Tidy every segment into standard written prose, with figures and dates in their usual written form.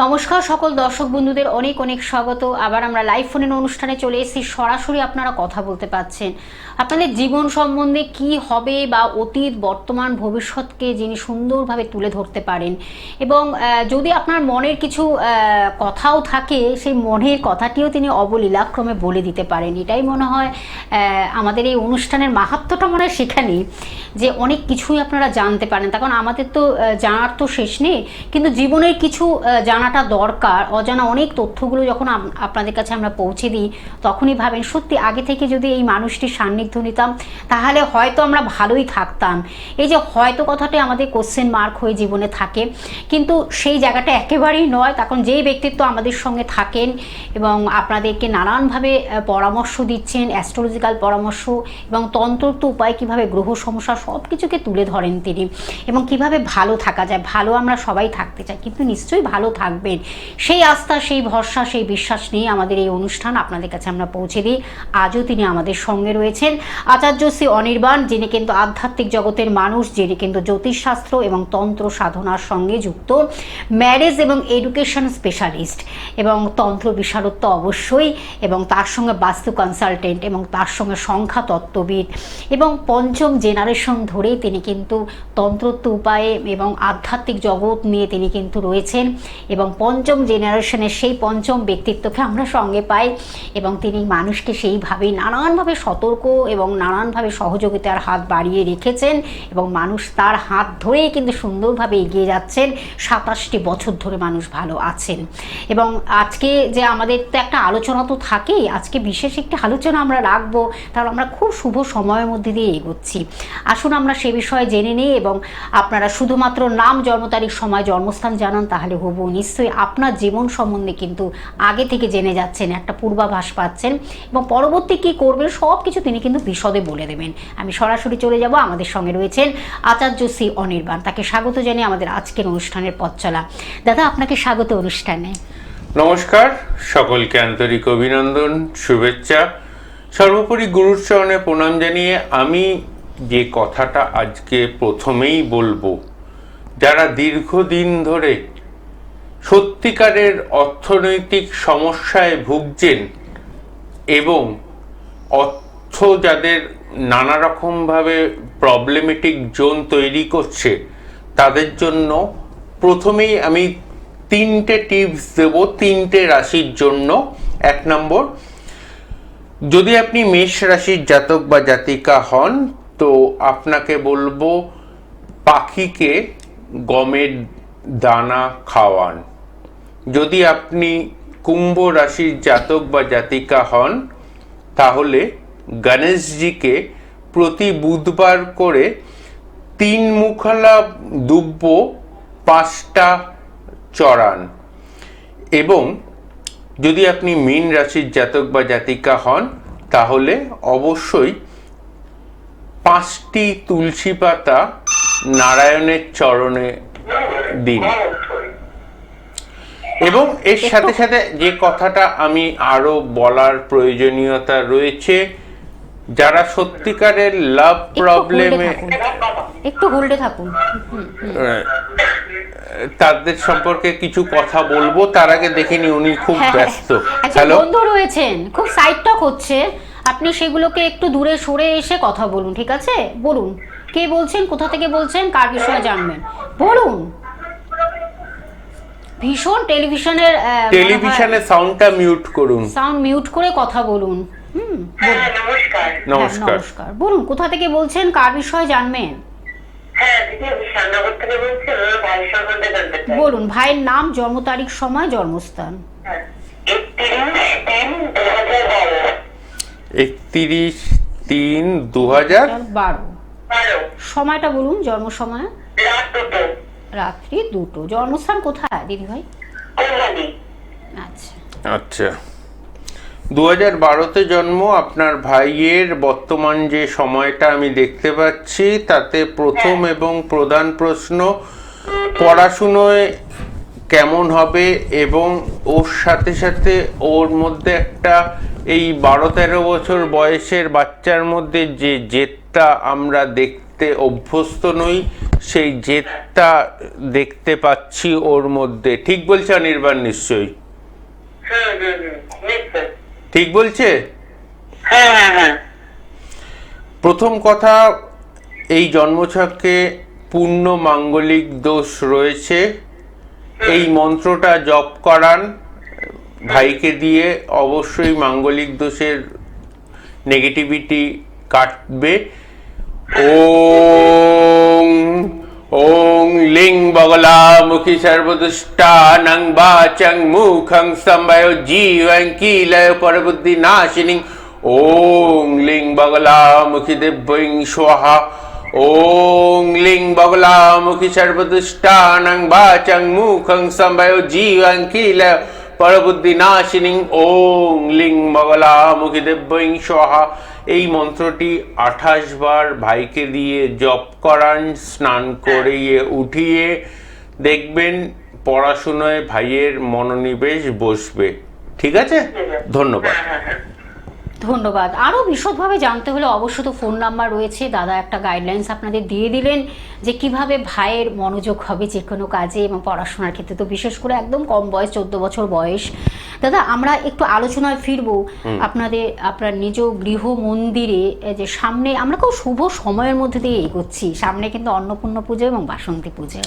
নমস্কার সকল দর্শক বন্ধুদের অনেক অনেক স্বাগত। আবার আমরা লাইভ ফোনের অনুষ্ঠানে চলে এসেছি। সরাসরি আপনারা কথা বলতে পাচ্ছেন আপনাদের জীবন সম্বন্ধে কি হবে বা অতীত বর্তমান ভবিষ্যৎকে যিনি সুন্দরভাবে তুলে ধরতে পারেন। এবং যদি আপনার মনের কিছু কথাও থাকে সেই মনের কথাটিও তিনি অবলীলাক্রমে বলে দিতে পারেন। এটাই মনে হয় আমাদের এই অনুষ্ঠানের মাহাত্ম্যটা মনে হয় সেখানে যে অনেক কিছুই আপনারা জানতে পারেন। তখন আমাদের তো জানার তো শেষ নেই, কিন্তু জীবনের কিছু জানাটা দরকার। অজানা অনেক তথ্যগুলো যখন আপনাদের কাছে আমরা পৌঁছে দিই তখনই ভাবেন সত্যি আগে থেকে যদি এই মানুষটির সান্নিধ্য নিতাম তাহলে হয়তো আমরা ভালোই থাকতাম। এই যে হয়তো কথাটা আমাদের কোশ্চেন মার্ক হয়ে জীবনে থাকে, কিন্তু সেই জায়গাটা একেবারেই নয়। তখন যেই ব্যক্তিত্ব আমাদের সঙ্গে থাকেন এবং আপনাদেরকে নানানভাবে পরামর্শ দিচ্ছেন, অ্যাস্ট্রোলজিক্যাল পরামর্শ এবং তন্ত্রোক্ত উপায় কীভাবে গ্রহ সমস্যা সব কিছুকে তুলে ধরেন তিনি, এবং কিভাবে ভালো থাকা যায়। ভালো আমরা সবাই থাকতে চাই, কিন্তু নিশ্চয়ই ভালো থাকবেন সেই আস্থা, সেই ভরসা, সেই বিশ্বাস নিয়ে আমাদের এই অনুষ্ঠান আপনাদের কাছে আমরা পৌঁছে দিই। আজও তিনি আমাদের সঙ্গে রয়েছেন আচার্য শ্রী অনির্বাণ, যিনি কিন্তু আধ্যাত্মিক জগতের মানুষ, যিনি কিন্তু জ্যোতিষশাস্ত্র এবং তন্ত্র সাধনার সঙ্গে যুক্ত, ম্যারেজ এবং এডুকেশন স্পেশালিস্ট এবং তন্ত্র বিশারদ তো অবশ্যই, এবং তার সঙ্গে বাস্তু কনসালটেন্ট, এবং তার সঙ্গে সংখ্যা তত্ত্ববিদ, এবং পঞ্চম জেনারেশন ধরেই তিনি কিন্তু তন্ত্রোক্ত উপায়ে এবং আধ্যাত্মিক জগৎ নিয়ে তিনি কিন্তু রয়েছেন। এবং পঞ্চম জেনারেশনের সেই পঞ্চম ব্যক্তিত্বকে আমরা সঙ্গে পাই, এবং তিনি মানুষকে সেইভাবেই নানানভাবে সতর্ক এবং নানানভাবে সহযোগিতার হাত বাড়িয়ে রেখেছেন, এবং মানুষ তার হাত ধরেই কিন্তু সুন্দরভাবে এগিয়ে যাচ্ছেন। 27টি বছর ধরে মানুষ ভালো আছেন। এবং আজকে যে আমাদের তো একটা আলোচনা তো থাকেই, আজকে বিশেষ একটি আলোচনা আমরা রাখবো, তাহলে আমরা খুব শুভ সময়ের মধ্যে দিয়ে এগোচ্ছি। আসুন আমরা সে বিষয়ে জেনে নিই। এবং আপনারা শুধুমাত্র নাম, জন্ম তারিখ, সময়, জন্মস্থান জানান তাহলে হবো নিশ্চয়ই আপনার জীবন সম্বন্ধে কিন্তু আগে থেকে জেনে যাচ্ছেন, একটা পূর্বাভাস পাচ্ছেন, এবং পরবর্তী কী করবেন সব কিছু তিনি কিন্তু বিশদে বলে দেবেন। আমি সরাসরি চলে যাব। আমাদের সঙ্গে রয়েছেন আচার্য শ্রী অনির্বাণ, তাকে স্বাগত জানিয়ে আমাদের আজকের অনুষ্ঠানের পথ চলা। দাদা, আপনাকে স্বাগত অনুষ্ঠানে। নমস্কার, সকলকে আন্তরিক অভিনন্দন, শুভেচ্ছা। সর্বোপরি গুরুর চরণে প্রণাম জানিয়ে আমি যে কথাটা আজকে প্রথমেই বলবো, যারা দীর্ঘদিন ধরে সত্যিকারের অর্থনৈতিক সমস্যায় ভুগছেন এবং অর্থ যাদের নানা রকমভাবে প্রবলেমেটিক জোন তৈরি করছে, তাদের জন্য প্রথমেই আমি 3টে টিপস দেব 3টে রাশির জন্য। 1 নম্বর, যদি আপনি মেষ রাশির জাতক বা জাতিকা হন তো আপনাকে বলবো পাখিকে গমের দানা খাওয়ান। যদি আপনি কুম্ভ রাশির জাতক বা জাতিকা হন তাহলে গণেশজিকে প্রতি বুধবার করে 3 মুখালা দুব্য 5টা চড়ান। এবং যদি আপনি মীন রাশির জাতক বা জাতিকা হন তাহলে অবশ্যই 5টি তুলসী পাতা নারায়ণের চরণে দিন। এবং এর সাথে সাথে যে কথাটা আমি আরো বলার প্রয়োজনীয়তা রয়েছে, যারা সত্যিকারের লাভ প্রবলেমে, একটু হোল্ডে থাকুন, তাদের সম্পর্কে কিছু কথা বলবো। তার আগে দেখিনি উনি খুব ব্যস্ত। হ্যালো, বন্ধু রয়েছেন, খুব সাইড টক হচ্ছে, আপনি সেগুলোকে একটু দূরে সরে এসে কথা বলুন, ঠিক আছে? বলুন, কে বলছেন, কোথা থেকে বলছেন, কার বিষয়ে জানবেন বলুন। ভীষণ টেলিভিশনের সাউন্ডটা মিউট করুন, সাউন্ড মিউট করে কথা বলুন। নমস্কার, বলুন কোথা থেকে বলছেন, কার বিষয়ে জানবেন? বলুন ভাইয়ের নাম, জন্ম তারিখ, সময়, জন্মস্থান। 31/3/2012। সময়টা বলুন, জন্ম সময়। রাত্রি 2টো। জন্মস্থান কোথায় দিদি ভাই? আচ্ছা, 2012তে জন্ম আপনার ভাইয়ের। বর্তমান যে সময়টা আমি দেখতে পাচ্ছি তাতে প্রথম এবং প্রধান প্রশ্ন পড়াশুনোয় কেমন হবে, এবং ওর সাথে সাথে ওর মধ্যে একটা এই 12-13 বছর বয়সের বাচ্চার মধ্যে যে জেদটা আমরা দেখতে অভ্যস্ত নই, সেই জেদটা দেখতে পাচ্ছি ওর মধ্যে। ঠিক বলছে অনির্বাণ? নিশ্চয়ই ঠিক বলছে। প্রথম কথা, এই জন্মছকে পূর্ণ মাঙ্গলিক দোষ রয়েছে। এই মন্ত্রটা জপ করান ভাইকে দিয়ে, অবশ্যই মাঙ্গলিক দোষের নেগেটিভিটি কাটবে। ওং ওং লিং বগলামুখী সর্বদুষ্টানাং বাচং মুখং স্তম্ভয় জীবং কিলয় পরবুদ্ধি নাশিনী। ওং লিং বগলামুখী দেব্যং স্বাহা। ওং লিং বগলামুখী সর্বদুষ্টানাং বাচং মুখং স্তম্ভয় জীবং কিলয় পরবুদ্ধি নাশিনী। ওং লিং বগলামুখী দেব্যং স্বাহা। এই মন্ত্রটি 28 বার ভাইকে দিয়ে জপ করান স্নান করিয়ে উঠিয়ে। দেখবেন পড়াশোনায় ভাইয়ের মনোনিবেশ বসবে। ঠিক আছে, ধন্যবাদ। ধন্যবাদ। আরও বিশদভাবে জানতে হলে অবশ্য তো ফোন নাম্বার রয়েছে, দাদা একটা গাইডলাইন্স আপনাদের দিয়ে দিলেন যে কিভাবে ভাইয়ের মনোযোগ হবে যে কোনো কাজে এবং পড়াশোনার ক্ষেত্রে, তো বিশেষ করে একদম কম বয়স, 14 বছর বয়স। দাদা আমরা একটু আলোচনায় ফিরবো আপনার নিজ গৃহ মন্দিরে, যে সামনে আমরা খুব শুভ সময়ের মধ্যে দিয়ে এগোচ্ছি, সামনে কিন্তু অন্নপূর্ণা পুজো এবং বাসন্তী পুজো,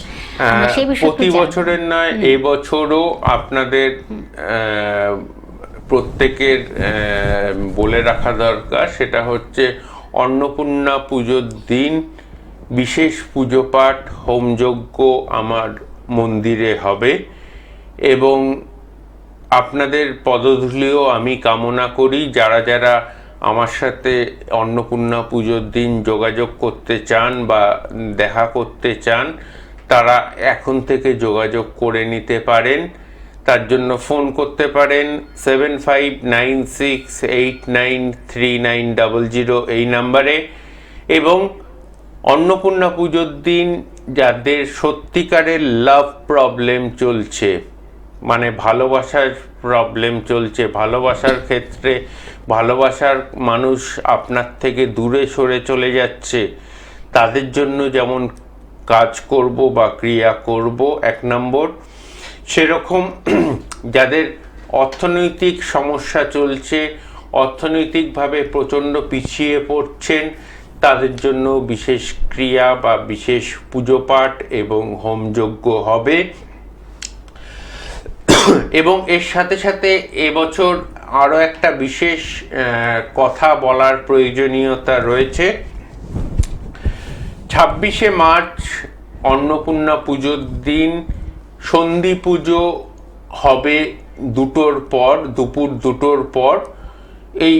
সেই বিষয়ে প্রতি বছরের নয় এবছরও আপনাদের প্রত্যেকের বলে রাখা দরকার, সেটা হচ্ছে অন্নপূর্ণা পুজোর দিন বিশেষ পুজো পাঠ হোমযজ্ঞ আমার মন্দিরে হবে এবং আপনাদের পদধূলিও আমি কামনা করি। যারা যারা আমার সাথে অন্নপূর্ণা পুজোর দিন যোগাযোগ করতে চান বা দেখা করতে চান, তারা এখন থেকে যোগাযোগ করে নিতে পারেন। তার জন্য ফোন করতে পারেন 7596893900 এই নাম্বারে। এবং অন্নপূর্ণা পুজোর দিন যাদের সত্যিকারের লাভ প্রবলেম চলছে, মানে ভালোবাসার প্রবলেম চলছে, ভালোবাসার ক্ষেত্রে ভালোবাসার মানুষ আপনার থেকে দূরে সরে চলে যাচ্ছে, তাদের জন্য যেমন কাজ করব বা ক্রিয়া করব 1 নম্বর, সেরকম যাদের অর্থনৈতিক সমস্যা চলছে, অর্থনৈতিকভাবে প্রচণ্ড পিছিয়ে পড়ছেন, তাদের জন্য বিশেষ ক্রিয়া বা বিশেষ পুজো পাঠ এবং হোমযজ্ঞ হবে। এবং এর সাথে সাথে এবছর আরও একটা বিশেষ কথা বলার প্রয়োজনীয়তা রয়েছে। 26শে মার্চ অন্নপূর্ণা পুজোর দিন সন্ধি পুজো হবে 2টোর পর, দুপুর 2টোর পর। এই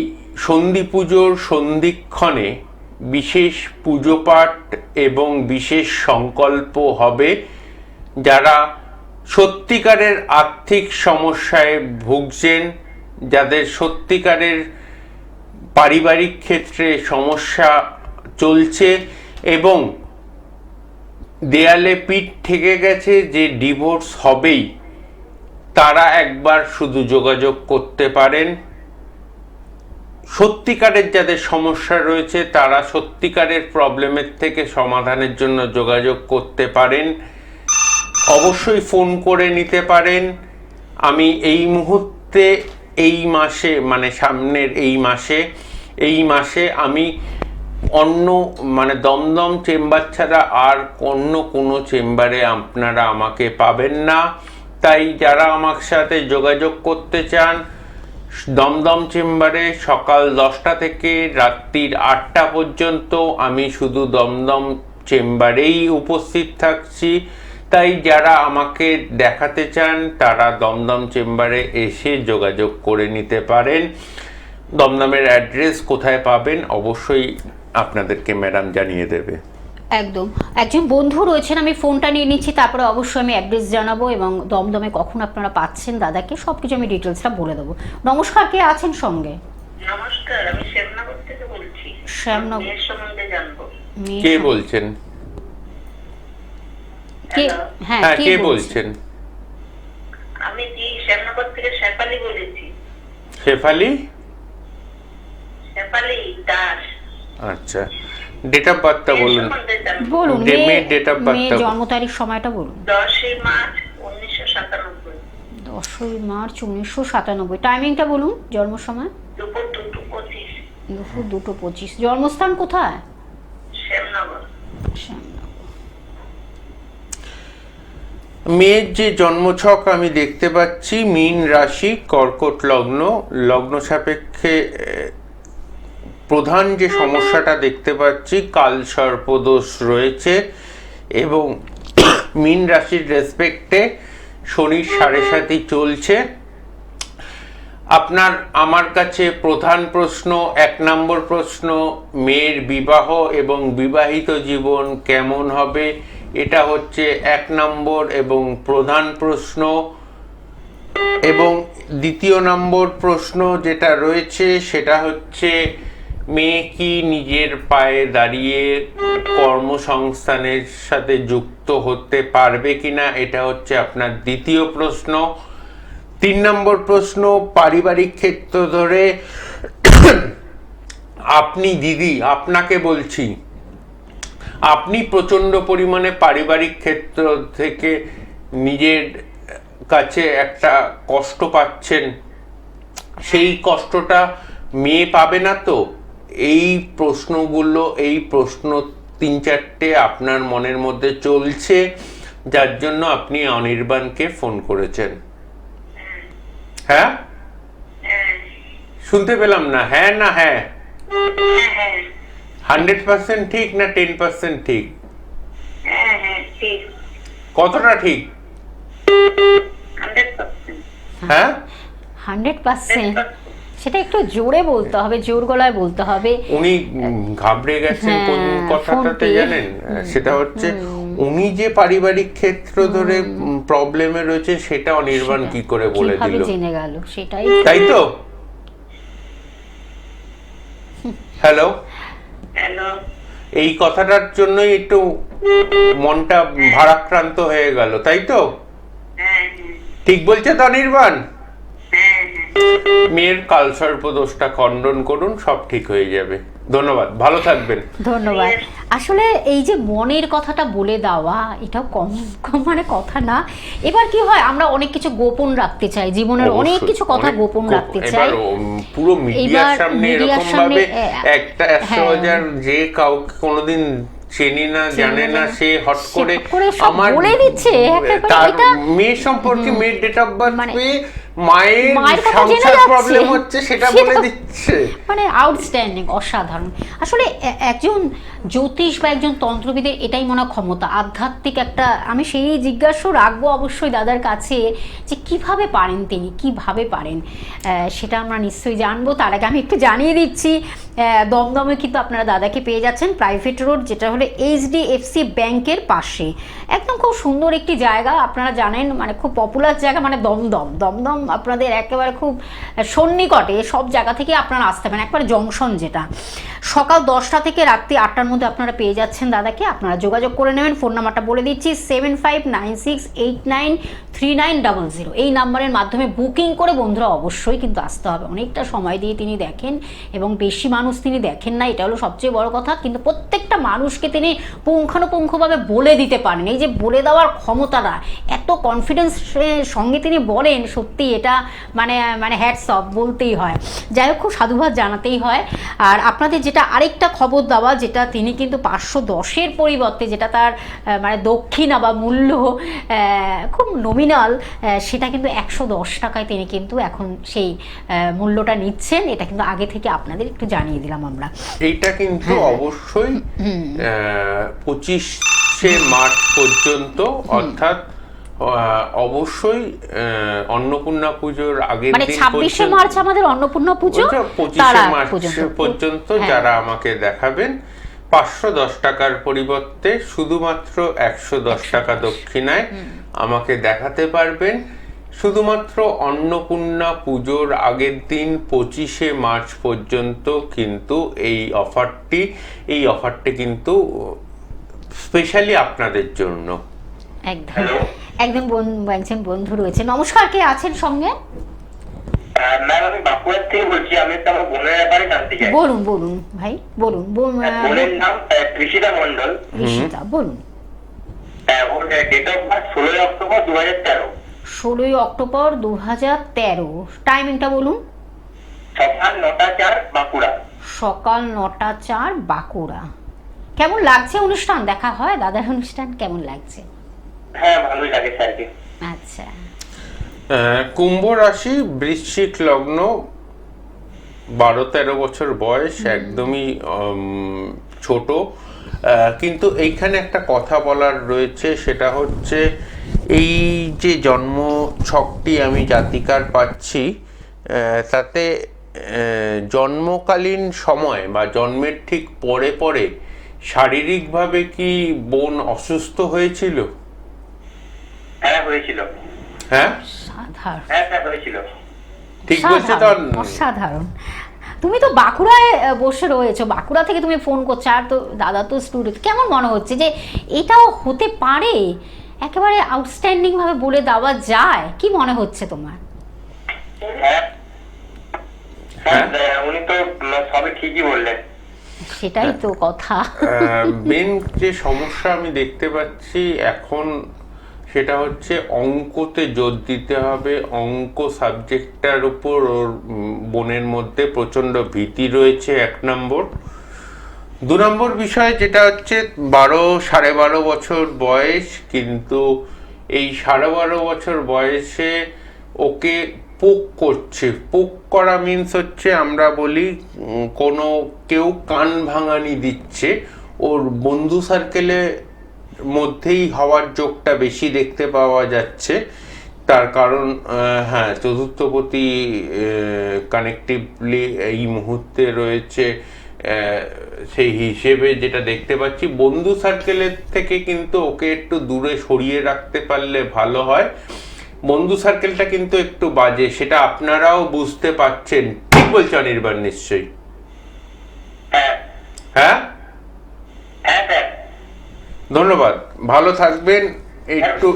সন্ধি পুজোর সন্ধিক্ষণে বিশেষ পুজো পাঠ এবং বিশেষ সংকল্প হবে। যারা সত্যিকারের আর্থিক সমস্যায় ভুগছেন, যাদের সত্যিকারের পারিবারিক ক্ষেত্রে সমস্যা চলছে এবং দেয়ালে পিঠ ঠেকে গেছে যে ডিভোর্স হবেই, তারা একবার শুধু যোগাযোগ করতে পারেন। সত্যিকারের যাদের সমস্যা রয়েছে, তারা সত্যিকারের প্রবলেমের থেকে সমাধানের জন্য যোগাযোগ করতে পারেন। অবশ্যই ফোন করে নিতে পারেন। আমি এই মুহূর্তে এই মাসে, মানে সামনের এই মাসে আমি মানে দমদম চেম্বার ছাড়া আর অন্য কোনো চেম্বারে আপনারা আমাকে পাবেন না। তাই যারা আমার সাথে যোগাযোগ করতে চান, দমদম চেম্বারে সকাল 10টা থেকে রাত্রির 8টা পর্যন্ত আমি শুধু দমদম চেম্বারেই উপস্থিত থাকছি। তাই যারা আমাকে দেখাতে চান তারা দমদম চেম্বারে এসে যোগাযোগ করে নিতে পারেন। দমদমের অ্যাড্রেস কোথায় পাবেন অবশ্যই আপনাদেরকে ম্যাডাম জানিয়ে দেবে। একদম। একজন বন্ধু রয়েছেন, আমি ফোনটা নিয়ে নিচ্ছি, তারপরে অবশ্যই আমি অ্যাড্রেস জানাবো এবং দমদমে কখন আপনারা পাচ্ছেন দাদাকে সবকিছু আমি ডিটেলসটা বলে দেবো। নমস্কার, কে আছেন সঙ্গে? নমস্কার, আমি শ্যামনগর থেকে বলছি। শ্যামনগর মেয়ের সম্বন্ধে জানবো। কে বলছেন? কে? হ্যাঁ, কে বলছেন? আমি শ্যামনগর থেকে শেফালি বলেছি। শেফালি শেফালি দাস। আচ্ছা, ডেট অফ বার্থটা বলুন। বলুন মেয়ের date of birth মেয়ের টা জন্ম তারিখ সময়টা বলুন। 10ই মার্চ 1997। 10ই মার্চ 1997। টাইমিংটা বলুন, জন্ম সময়। দুপুর 2:25। দুপুর 2:25। জন্মস্থান কোথায়? শ্যামনগর। মেয়ের যে জন্মছক আমি দেখতে পাচ্ছি, মীন রাশি, কর্কট লগ্ন, লগ্ন সাপেক্ষে প্রধান যে সমস্যাটা দেখতে পাচ্ছি কাল সর্পদোষ রয়েছে এবং মীন রাশির রেসপেক্টে শনির 7.5 চলছে। আপনার আমার কাছে প্রধান প্রশ্ন, 1 নম্বর প্রশ্ন, মেয়ের বিবাহ এবং বিবাহিত জীবন কেমন হবে, এটা হচ্ছে 1 নম্বর এবং প্রধান প্রশ্ন। এবং 2 নম্বর প্রশ্ন যেটা রয়েছে সেটা হচ্ছে মেয়ে কি নিজের পায়ে দাঁড়িয়ে কর্মসংস্থানের সাথে যুক্ত হতে পারবে কিনা, এটা হচ্ছে আপনার 2 প্রশ্ন। 3 নম্বর প্রশ্ন, পারিবারিক ক্ষেত্র ধরে আপনি দিদি, আপনাকে বলছি, আপনি প্রচন্ড পরিমাণে পারিবারিক ক্ষেত্র থেকে নিজের কাছে একটা কষ্ট পাচ্ছেন, সেই কষ্টটা মেয়ে পাবে না তো? এই প্রশ্নগুলো, এই প্রশ্ন 3-4টে আপনার মনের মধ্যে চলছে, যার জন্য আপনি অনির্বাণকে ফোন করেছেন। হ্যাঁ, শুনতে পেলাম না। হ্যাঁ না হ্যাঁ? 100% ঠিক না 10% ঠিক? ঠিক। কতটা ঠিক? 100%। হ্যাঁ, 100%। সেটা একটু জোরে বলতে হবে, জোর গলায় বলতে হবে। উনি ঘাবড়ে গেছেন কোন কথাটাতে জানেন? সেটা হচ্ছে উনি যে পারিবারিক ক্ষেত্র ধরে প্রবলেমে রয়েছে সেটা অনির্বাণ কি করে বলে কিভাবে দিল? জেনে গেল সেটাই। তাই তো? Hello, hello. এই কথাটার জন্যই একটু মনটা ভারাক্রান্ত হয়ে গেল, তাই তো? হ্যাঁ ঠিক বলছে তো অনির্বাণ? হ্যাঁ। মেয়ের কালসর্প দোষটা খণ্ডন করুন, সব ঠিক হয়ে যাবে। ধন্যবাদ, ভালো থাকবেন। ধন্যবাদ। আসলে এই যে মনের কথাটা বলে দেওয়া, এটাও কম কম মানে কথা না। এবার কি হয়, আমরা অনেক কিছু গোপন রাখতে চাই, জীবনের অনেক কিছু কথা গোপন রাখতে চাই। পুরো মিডিয়ার সামনে এরকম ভাবে একটা হ্যাঁ। অ্যাস্ট্রোলজার যে কাউকে কোনোদিন চেনি না জানে না, সে হট করে আমার বলে দিচ্ছে তার মেয়ের সম্পর্কে, মেয়ের ডেট অফ বার্থ পেয়ে মায়ের কথা জেনে সংসার যাচ্ছে, প্রবলেম হচ্ছে সেটা বলে দিচ্ছে। মানে আউটস্ট্যান্ডিং, অসাধারণ। আসলে একজন জ্যোতিষ বা একজন তন্ত্রবিদের এটাই মনে ক্ষমতা, আধ্যাত্মিক একটা। আমি সেই জিজ্ঞাসা রাখবো অবশ্যই দাদার কাছে যে কিভাবে পারেন তিনি, কিভাবে পারেন, সেটা আমরা নিশ্চয়ই জানবো। তার আগে আমি একটু জানিয়ে দিচ্ছি, দমদমে কিন্তু আপনারা দাদাকে পেয়ে যাচ্ছেন প্রাইভেট রোড, যেটা হলো HDFC ব্যাংকের পাশে। একদম খুব সুন্দর একটি জায়গা, আপনারা জানেন, মানে খুব পপুলার জায়গা, মানে দমদম আপনাদের একেবারে খুব সন্নিকটে, সব জায়গা থেকে আপনারা আসতে পারেন, একবারে জংশন। যেটা সকাল 10টা থেকে রাত্রি 8টার মধ্যে আপনারা পেয়ে যাচ্ছেন দাদাকে। আপনারা যোগাযোগ করে নেবেন। ফোন নাম্বারটা বলে দিচ্ছি, 7596893900। এই নাম্বারের মাধ্যমে বুকিং করে বন্ধুরা অবশ্যই কিন্তু আসতে হবে। অনেকটা সময় দিয়ে তিনি দেখেন এবং বেশি মানুষ তিনি দেখেন না, এটা হলো সবচেয়ে বড় কথা। কিন্তু প্রত্যেকটা মানুষকে তিনি পুঙ্খানুপুঙ্খভাবে বলে দিতে পারেন। এই যে বলে দেওয়ার ক্ষমতাটা, এত কনফিডেন্সের সঙ্গে তিনি বলেন, সত্যি এটা মানে হ্যাটস অফ বলতেই হয়। যাই হোক, খুব সাধুবাদ জানাতেই হয়। আর আপনাদের যেটা আরেকটা খবর দেওয়া, যেটা তিনি কিন্তু 510-এর পরিবর্তে, যেটা তার মানে দক্ষিণা বা মূল্য খুব নমিনাল, সেটা কিন্তু 110 টাকায় তিনি কিন্তু এখন সেই মূল্যটা নিচ্ছেন। এটা কিন্তু আগে থেকে আপনাদের একটু জানিয়ে দিলাম আমরা। এইটা কিন্তু অবশ্যই 25শে মার্চ পর্যন্ত, অর্থাৎ অবশ্যই অন্নপূর্ণা পুজোর আগের মানে দিন 26শে মার্চ আমাদের অন্নপূর্ণা পুজো, 25শে মার্চ পর্যন্ত যারা আমাকে দেখাবেন 510 টাকার পরিবর্তে শুধুমাত্র 110 টাকা দক্ষিণায় আমাকে দেখাতে পারবেন। শুধুমাত্র অন্নপূর্ণা পুজোর আগের দিন 25শে মার্চ পর্যন্ত কিন্তু এই অফারটি কিন্তু স্পেশালি আপনাদের জন্য। একদম একজন বন্ধু রয়েছে। নমস্কার, কে আছেন সঙ্গে? ম্যাম আমি বাঁকুড়ার থেকে বলছি, আমি একটা আমার বোনের ব্যাপারে জানতে চাই। বলুন বলুন ভাই বলুন বোনের নাম কৃষিতা মন্ডল। ঋষিতা বলুন। ওর date of birth 16 October 2013। 16 October 2013। টাইমিংটা বলুন। সকাল 9টা 4 বাঁকুড়া। সকাল 9টা 4 বাঁকুড়া। কেমন লাগছে অনুষ্ঠান? দেখা হয় দাদার অনুষ্ঠান? কেমন লাগছে? হ্যাঁ ভালোই লাগে স্যারকে। আচ্ছা, কুম্ভ রাশি, বৃশ্চিক লগ্ন, 12-13 বছর বয়স, একদমই ছোট। কিন্তু এইখানে একটা কথা বলার রয়েছে, সেটা হচ্ছে এই যে জন্ম ছকটি আমি জাতিকার পাচ্ছি, তাতে জন্মকালীন সময় বা জন্মের ঠিক পরে পরে শারীরিকভাবে কি বোন অসুস্থ হয়েছিল? হ্যাঁ হয়েছিল। হ্যাঁ সাধারণ। হ্যাঁ স্যার হয়েছিল। ঠিক বলছে তো? সাধারণ, অসাধারণ। তুমি তো বাঁকুড়ায় বসে রয়েছো, বাঁকুড়া থেকে তুমি ফোন করছো, আর তো দাদা তো স্টুডিও। কেমন মনে হচ্ছে যে এটাও হতে পারে? একেবারে আউটস্ট্যান্ডিং ভাবে বলে দেওয়া যায়, কি মনে হচ্ছে তোমার? হ্যাঁ স্যার, উনি তো সবই ঠিকই বললেন। সেটাই তো কথা। মেন যে সমস্যা আমি দেখতে পাচ্ছি এখন, সেটা হচ্ছে অঙ্কতে জোর দিতে হবে। অঙ্ক সাবজেক্টটার উপর ওর বোনের মধ্যে প্রচণ্ড ভীতি রয়েছে, 1 নম্বর। 2 নম্বর বিষয় যেটা হচ্ছে 12-12.5 বছর বয়স, কিন্তু এই 12.5 বছর বয়সে ওকে পোক করছে। পোক করা মিন্স হচ্ছে, আমরা বলি কোনো কেউ কান ভাঙানি দিচ্ছে। ওর বন্ধু সার্কেলে মধ্যেই হওয়ার যোগটা বেশি দেখতে পাওয়া যাচ্ছে। তার কারণ হ্যাঁ, চতুর্থপতি কানেকটিভলি এই মুহূর্তে রয়েছে। সেই হিসেবে যেটা দেখতে পাচ্ছি, বন্ধু সার্কেলের থেকে কিন্তু ওকে একটু দূরে সরিয়ে রাখতে পারলে ভালো হয়। বন্ধু সার্কেলটা কিন্তু একটু বাজে, সেটা আপনারাও বুঝতে পারছেন। ঠিক বলছে অনির্বাণ নিশ্চয়ই? হ্যাঁ হ্যাঁ, হ্যাঁ স্যার। ধন্যবাদ, ভালো থাকবেন। একটু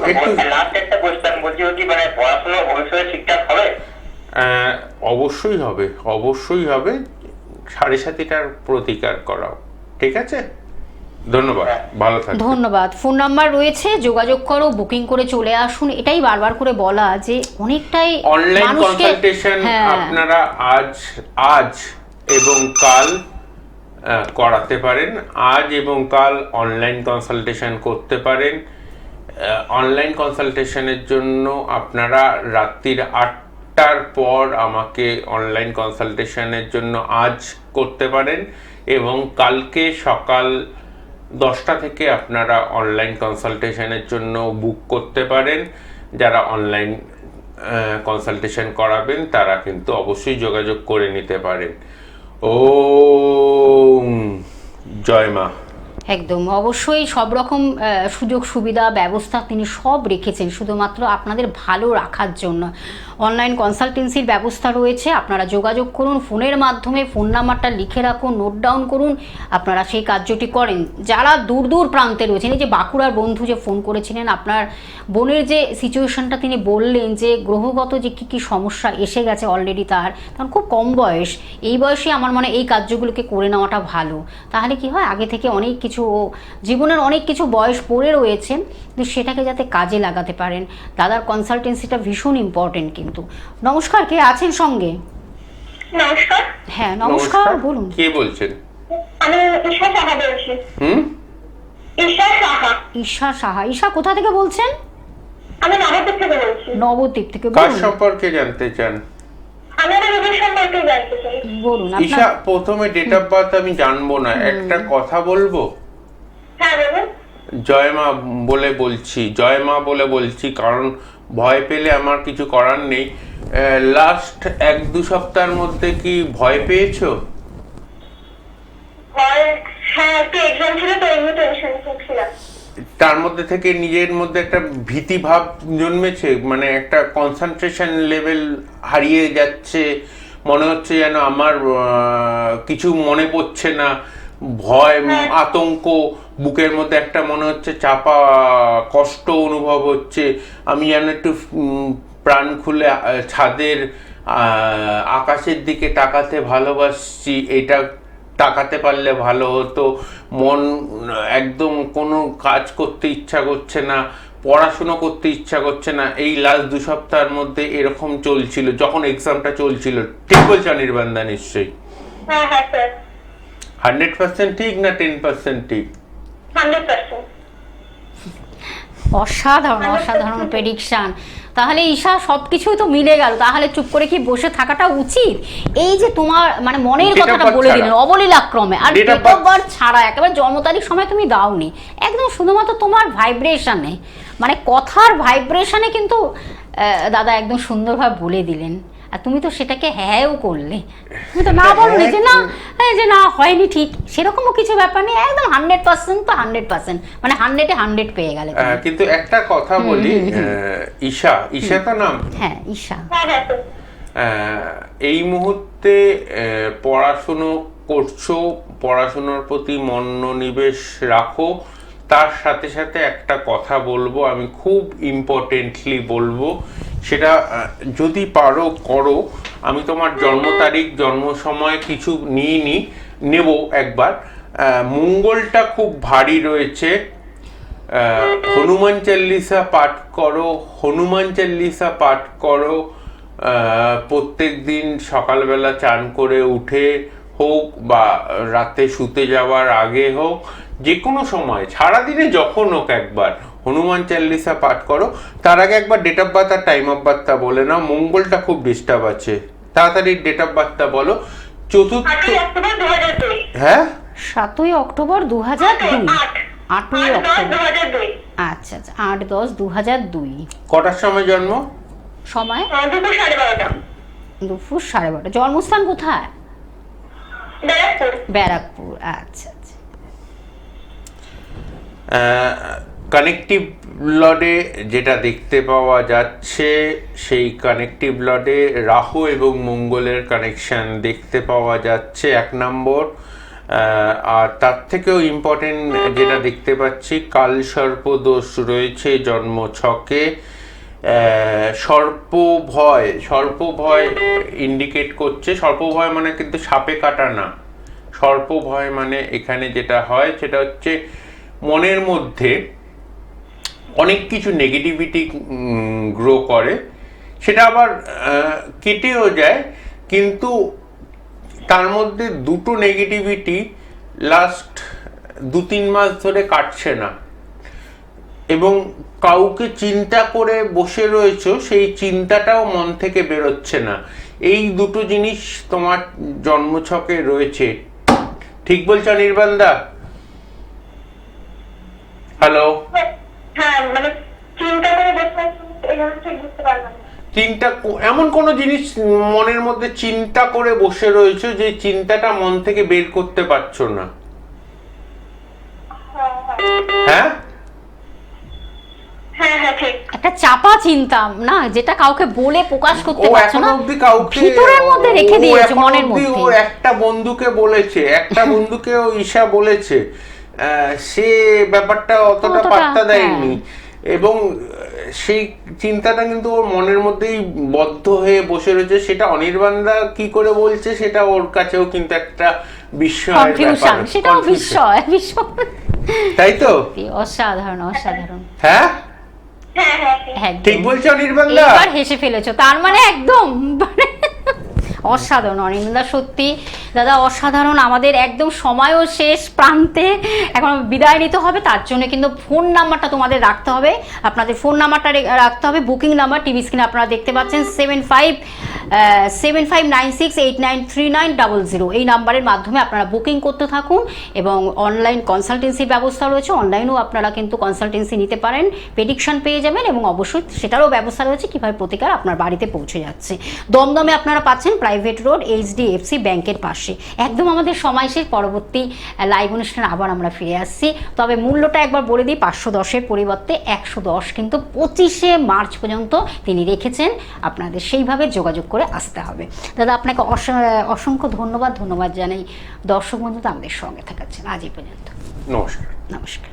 লাস্ট একটা কোশ্চেন বলছি, ওটি মানে পড়াশোনা ভবিষ্যতে ঠিকঠাক হবে? অবশ্যই হবে, অবশ্যই হবে। 7.5টার প্রতিকার করাও, ঠিক আছে? ধন্যবাদ, ভালো থাকবেন। ধন্যবাদ। ফোন নাম্বার রয়েছে, যোগাযোগ করো, বুকিং করে চলে আসুন। এটাই বারবার করে বলা যে অনেকটাই অনলাইন মানুষকে- কনসালটেশন হ্যাঁ, আপনারা আজ এবং কাল করাতে পারেন। আজ এবং কাল অনলাইন কনসালটেশন করতে পারেন। অনলাইন কনসালটেশনের জন্য আপনারা রাত্রির 8টার পর আমাকে অনলাইন কনসালটেশনের জন্য আজ করতে পারেন, এবং কালকে সকাল 10টা থেকে আপনারা অনলাইন কনসালটেশনের জন্য বুক করতে পারেন। যারা অনলাইন কনসালটেশন করাবেন তারা কিন্তু অবশ্যই যোগাযোগ করে নিতে পারেন। ওম জয় মা। একদম অবশ্যই সব রকম সুযোগ সুবিধা ব্যবস্থা তিনি সব রেখেছেন শুধুমাত্র আপনাদের ভালো রাখার জন্য। অনলাইন কনসালটেন্সির ব্যবস্থা রয়েছে, আপনারা যোগাযোগ করুন ফোনের মাধ্যমে। ফোন নাম্বারটা লিখে রাখুন, নোট ডাউন করুন, আপনারা সেই কার্যটি করেন। যারা দূর দূর প্রান্তে রয়েছেন, এই যে বাঁকুড়ার বন্ধু যে ফোন করেছিলেন, আপনার বোনের যে সিচুয়েশনটা তিনি বললেন যে গ্রহগত যে কী কী সমস্যা এসে গেছে অলরেডি তার, কারণ খুব কম বয়স, এই বয়সে আমার মনে হয় এই কার্যগুলোকে করে নেওয়াটা ভালো। তাহলে কি হয়, আগে থেকে অনেক কিছু জীবনের অনেক কিছু বয়স পড়ে রয়েছে, কিন্তু সেটাকে যাতে কাজে লাগাতে পারেন। দাদার কনসালটেন্সিটা ভীষণ ইম্পর্টেন্ট। কিন্তু নমস্কার, কে আছেন সঙ্গে? নমস্কার, হ্যাঁ নমস্কার, বলুন। কে বলছেন? আমি ঈশা সাহা বলছি। ঈশা সাহা। ঈশা সাহা। ঈশা কোথা থেকে বলছেন? আমি নবদ্বীপ থেকে বলছি। নবদ্বীপ থেকে। কার বলুন সম্পর্কে জানতে চান? আমি আমার নিজের সম্পর্কে জানতে চাই। বলুন ঈশা, আপনার। প্রথমে ডেট অফ বার্থ আমি জানবো না, একটা কথা বলবো। হ্যাঁ বলুন। জয় মা বলে বলছি, জয় মা বলে বলছি, কারণ ভয় পেলে আমার কিছু করার নেই। লাস্ট 1-2 সপ্তাহের মধ্যে কি ভয় পেয়েছো? হ্যাঁ, একটু এক্সাম ছিল তো, এমনি টেনশন ছিলাম। তার মধ্যে থেকে নিজের মধ্যে একটা ভীতি ভাব জন্মেছে, মানে একটা কনসেন্ট্রেশন লেভেল হারিয়ে যাচ্ছে, মনে হচ্ছে যেন আমার কিছু মনে পড়ছে না, ভয় আতঙ্ক বুকের মধ্যে একটা মনে হচ্ছে চাপা কষ্ট অনুভব হচ্ছে। আমি যেন একটু প্রাণ খুলে ছাদের আকাশের দিকে তাকাতে ভালোবাসছি, এটা তাকাতে পারলে ভালো হতো, মন একদম কোনো কাজ করতে ইচ্ছা করছে না, পড়াশুনো করতে ইচ্ছা করছে না, এই লাস্ট 2 সপ্তাহের মধ্যে এরকম চলছিল যখন এক্সামটা চলছিল। ঠিক বলছো অনির্বাণদা নিশ্চয়ই? হ্যাঁ হ্যাঁ স্যার, 100% ঠিক না 10% ঠিক? 100%। অসাধারণ অসাধারণ প্রেডিকশন। তাহলে ঈশা সবকিছুই তো মিলে গেল, তাহলে চুপ করে কি বসে থাকাটা উচিত? এই যে তোমার মানে মনের Date of কথাটা birth বলে ছাড়া। দিলেন অবলীলাক্রমে, আর Date of date of birth ছাড়া একেবারে জন্ম তারিখ সময় তুমি দাওনি, একদম শুধুমাত্র তোমার ভাইব্রেশনে, মানে কথার ভাইব্রেশনে কিন্তু দাদা একদম সুন্দরভাবে বলে দিলেন। আর তুমি তো সেটাকে হ্যাঁও করলে, তুমি তো না বলনি যে না, যে না হয়নি ঠিক, সেরকমও কিছু ব্যাপার নেই, একদম 100% তো 100%, মানে 100-এ 100 পেয়ে গেলে তুমি। কিন্তু একটা কথা বলি, ঈশা তো নাম? হ্যাঁ ঈশা। হ্যাঁ হ্যাঁ স্যার। এই মুহূর্তে পড়াশুনো করছো, পড়াশোনার প্রতি মনোনিবেশ রাখো, তার সাথে সাথে একটা কথা বলবো, আমি খুব ইম্পর্টেন্টলি বলবো, সেটা যদি পারো করো। আমি তোমার জন্ম তারিখ জন্ম সময় কিছু নেব একবার। মঙ্গলটা খুব ভারী রয়েছে, হনুমান চল্লিশা পাঠ করো, হনুমান চল্লিশা পাঠ করো প্রত্যেক দিন সকালবেলা চান করে উঠে হোক বা রাতে শুতে যাওয়ার আগে হোক, যে কোনো সময় সারাদিনে যখন হোক একবার হনুমান চল্লিশা পাঠ করো। তার আগে একবার ডেট অফ বার্থ আর টাইম অফ বার্থটা বলে নাও, মঙ্গলটা খুব ডিস্টার্ব আছে। তাড়াতাড়ি ডেট অফ বার্থটা বলো। 4 অক্টোবর 2002। হ্যাঁ 7 অক্টোবর 2002। 8 অক্টোবর 2002। আচ্ছা আচ্ছা, 8-10-2002। কটার সময় জন্ম? সময় দুপুর 12:30। দুপুর 12:30। জন্মস্থান কোথায়? ব্যারাকপুর। ব্যারাকপুর। আচ্ছা আচ্ছা। কানেকটিভ লর্ডে যেটা দেখতে পাওয়া যাচ্ছে, সেই কানেকটিভ লর্ডে রাহু এবং মঙ্গলের কানেকশন দেখতে পাওয়া যাচ্ছে 1 নম্বর। আর তার থেকেও ইম্পর্টেন্ট যেটা দেখতে পাচ্ছি, কাল সর্প দোষ রয়েছে জন্ম ছকে। সর্প ভয় ইন্ডিকেট করছে, সর্প ভয় মানে কিন্তু সাপে কাটা না, সর্প ভয় মানে এখানে যেটা হয় সেটা হচ্ছে মনের মধ্যে অনেক কিছু নেগেটিভিটি গ্রো করে, সেটা আবার কেটেও যায়, কিন্তু তার মধ্যে দুটো নেগেটিভিটি লাস্ট 2-3 মাস ধরে কাটছে না, এবং কাউকে চিন্তা করে বসে রয়েছো, সেই চিন্তাটাও মন থেকে বেরোচ্ছে না। এই দুটো জিনিস তোমার জন্মছকে রয়েছে। ঠিক বলছো নির্বাণদা? হ্যালো? হ্যাঁ মানে চিন্তা করে বসে এখানে ঠিক বুঝতে পারলাম না। এমন কোন জিনিস মনের মধ্যে চিন্তা করে বসে রয়েছে যে চিন্তাটা মন থেকে বের করতে পারছো না? হ্যাঁ হ্যাঁ হ্যাঁ ঠিক। একটা চাপা চিন্তা না, যেটা কাউকে বলে প্রকাশ করতে ও পারছো এখন না, অবধি কাউকে ভিতরের মধ্যে রেখে দিয়েছো মনের ও মধ্যে। একটা বন্ধুকে বলেছে, একটা বন্ধুকে ও ঈশা বলেছে, সে ব্যাপারটা অতটা পাত্তা দেয়নি, এবং সেই চিন্তাটা কিন্তু ওর মনের মধ্যেই বদ্ধ হয়ে বসে রয়েছে। সেটা অনির্বাণদা কি করে বলছে, সেটা ওর কাছেও কিন্তু একটা বিস্ময়ের কনফিউশন, ব্যাপার, সেটাও confusion। বিস্ময়। তাই তো? অসাধারণ অসাধারণ। হ্যাঁ হ্যাঁ হ্যাঁ ঠিক। হ্যাঁ ঠিক বলছো অনির্বাণদা? এবার হেসে ফেলেছো, তার মানে একদম মানে অসাধারণ অনির্বাণদা, সত্যি দাদা অসাধারণ। আমাদের একদম সময়ও শেষ প্রান্তে, এখন বিদায় নিতে হবে, তার জন্য কিন্তু ফোন নাম্বারটা তোমাদের রাখতে হবে, আপনাদের ফোন নাম্বারটা রাখতে হবে, বুকিং নাম্বার টিভি স্ক্রিনে আপনারা দেখতে পাচ্ছেন 7596893900, এই নাম্বারের মাধ্যমে আপনারা বুকিং করতে থাকুন। এবং অনলাইন কনসালটেন্সির ব্যবস্থা রয়েছে, অনলাইনেও আপনারা কিন্তু কনসালটেন্সি নিতে পারেন, প্রেডিকশন পেয়ে যাবেন, এবং অবশ্যই সেটারও ব্যবস্থা রয়েছে কীভাবে প্রতিকার আপনার বাড়িতে পৌঁছে যাচ্ছে। দমদমে আপনারা পাচ্ছেন প্রাইভেট রোড, HDFC ব্যাংকের পাশে। একদম আমাদের সময় শেষ, পরবর্তী লাইভ অনুষ্ঠানে আবার আমরা ফিরে আসছি। তবে মূল্যটা একবার বলে দিই, 510-এর পরিবর্তে 110 কিন্তু 25শে মার্চ পর্যন্ত তিনি রেখেছেন, আপনাদের সেইভাবে যোগাযোগ করে আসতে হবে। দাদা আপনাকে অসংখ্য ধন্যবাদ জানাই, দর্শক বন্ধু তো আমাদের সঙ্গে থাকাচ্ছেন। আজ এই পর্যন্ত, নমস্কার। নমস্কার।